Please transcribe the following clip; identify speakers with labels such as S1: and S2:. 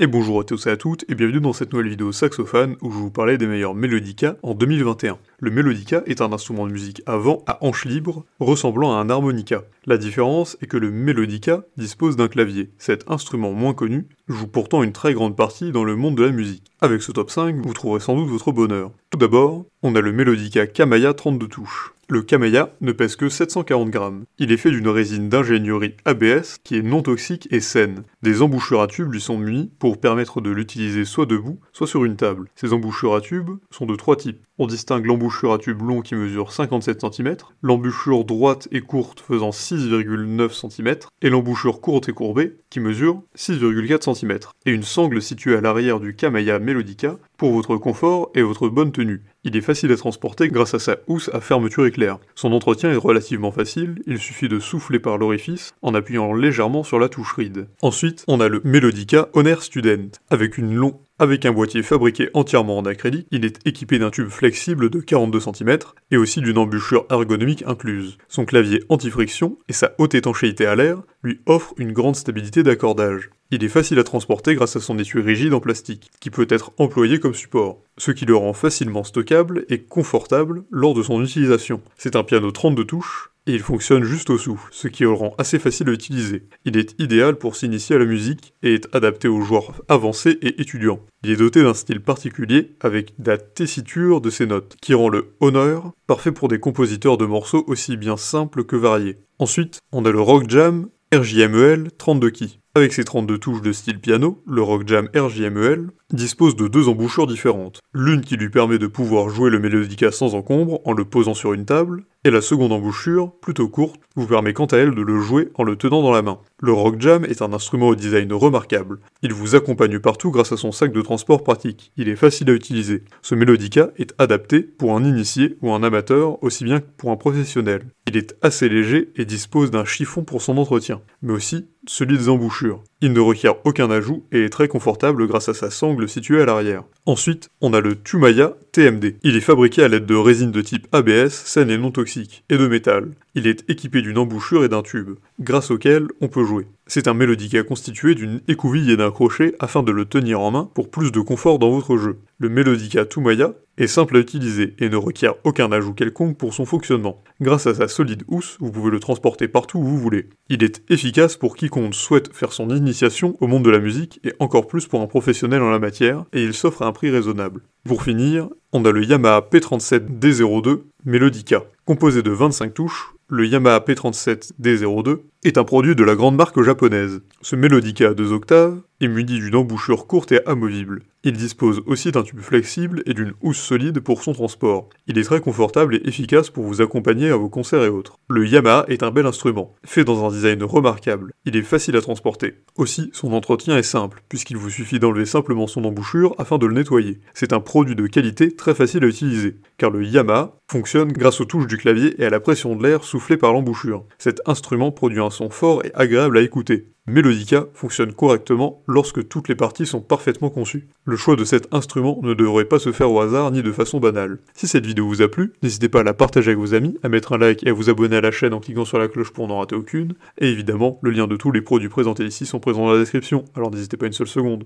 S1: Et bonjour à tous et à toutes, et bienvenue dans cette nouvelle vidéo saxophone où je vais vous parler des meilleurs mélodicas en 2021. Le mélodica est un instrument de musique à vent à hanche libre, ressemblant à un harmonica. La différence est que le mélodica dispose d'un clavier. Cet instrument moins connu joue pourtant une très grande partie dans le monde de la musique. Avec ce top 5, vous trouverez sans doute votre bonheur. Tout d'abord, on a le mélodica Kamaya 32 touches. Le Kamaya ne pèse que 740 grammes. Il est fait d'une résine d'ingénierie ABS qui est non toxique et saine. Des embouchures à tubes lui sont munies pour permettre de l'utiliser soit debout, soit sur une table. Ces embouchures à tubes sont de trois types. On distingue l'embouchure à tube long qui mesure 57 cm, l'embouchure droite et courte faisant 6,9 cm, et l'embouchure courte et courbée qui mesure 6,4 cm, et une sangle située à l'arrière du Kamaya Melodica pour votre confort et votre bonne tenue. Il est facile à transporter grâce à sa housse à fermeture éclair. Son entretien est relativement facile, il suffit de souffler par l'orifice en appuyant légèrement sur la touche ride. Ensuite, on a le Melodica Honor Student, avec un boîtier fabriqué entièrement en acrylique, il est équipé d'un tube flexible de 42 cm et aussi d'une embouchure ergonomique incluse. Son clavier anti-friction et sa haute étanchéité à l'air lui offrent une grande stabilité d'accordage. Il est facile à transporter grâce à son étui rigide en plastique, qui peut être employé comme support, ce qui le rend facilement stockable et confortable lors de son utilisation. C'est un piano 32 touches, et il fonctionne juste au souffle, ce qui le rend assez facile à utiliser. Il est idéal pour s'initier à la musique et est adapté aux joueurs avancés et étudiants. Il est doté d'un style particulier avec la tessiture de ses notes, qui rend le Honor parfait pour des compositeurs de morceaux aussi bien simples que variés. Ensuite, on a le Rock Jam RJMEL 32 keys. Avec ses 32 touches de style piano, le Rock Jam RJMEL dispose de deux embouchures différentes. L'une qui lui permet de pouvoir jouer le mélodica sans encombre en le posant sur une table, et la seconde embouchure, plutôt courte, vous permet quant à elle de le jouer en le tenant dans la main. Le Rock Jam est un instrument au design remarquable. Il vous accompagne partout grâce à son sac de transport pratique. Il est facile à utiliser. Ce mélodica est adapté pour un initié ou un amateur aussi bien que pour un professionnel. Il est assez léger et dispose d'un chiffon pour son entretien, mais aussi celui des embouchures. Il ne requiert aucun ajout et est très confortable grâce à sa sangle située à l'arrière. Ensuite, on a le Tumaya TMD. Il est fabriqué à l'aide de résine de type ABS, saine et non toxique, et de métal. Il est équipé d'une embouchure et d'un tube, grâce auquel on peut jouer. C'est un mélodica constitué d'une écouville et d'un crochet afin de le tenir en main pour plus de confort dans votre jeu. Le mélodica Tumaya est simple à utiliser et ne requiert aucun ajout quelconque pour son fonctionnement. Grâce à sa solide housse, vous pouvez le transporter partout où vous voulez. Il est efficace pour quiconque souhaite faire son initiation au monde de la musique et encore plus pour un professionnel en la matière, et il s'offre à un prix raisonnable. Pour finir, on a le Yamaha P37D02 Melodica. Composé de 25 touches, le Yamaha P37D02 est un produit de la grande marque japonaise. Ce mélodica à 2 octaves est muni d'une embouchure courte et amovible. Il dispose aussi d'un tube flexible et d'une housse solide pour son transport. Il est très confortable et efficace pour vous accompagner à vos concerts et autres. Le Yamaha est un bel instrument, fait dans un design remarquable. Il est facile à transporter. Aussi, son entretien est simple, puisqu'il vous suffit d'enlever simplement son embouchure afin de le nettoyer. C'est un produit de qualité très facile à utiliser, car le Yamaha fonctionne grâce aux touches du clavier et à la pression de l'air soufflée par l'embouchure. Cet instrument produit un son fort et agréable à écouter. Melodica fonctionne correctement lorsque toutes les parties sont parfaitement conçues. Le choix de cet instrument ne devrait pas se faire au hasard ni de façon banale. Si cette vidéo vous a plu, n'hésitez pas à la partager avec vos amis, à mettre un like et à vous abonner à la chaîne en cliquant sur la cloche pour n'en rater aucune. Et évidemment, le lien de tous les produits présentés ici sont présents dans la description, alors n'hésitez pas une seule seconde.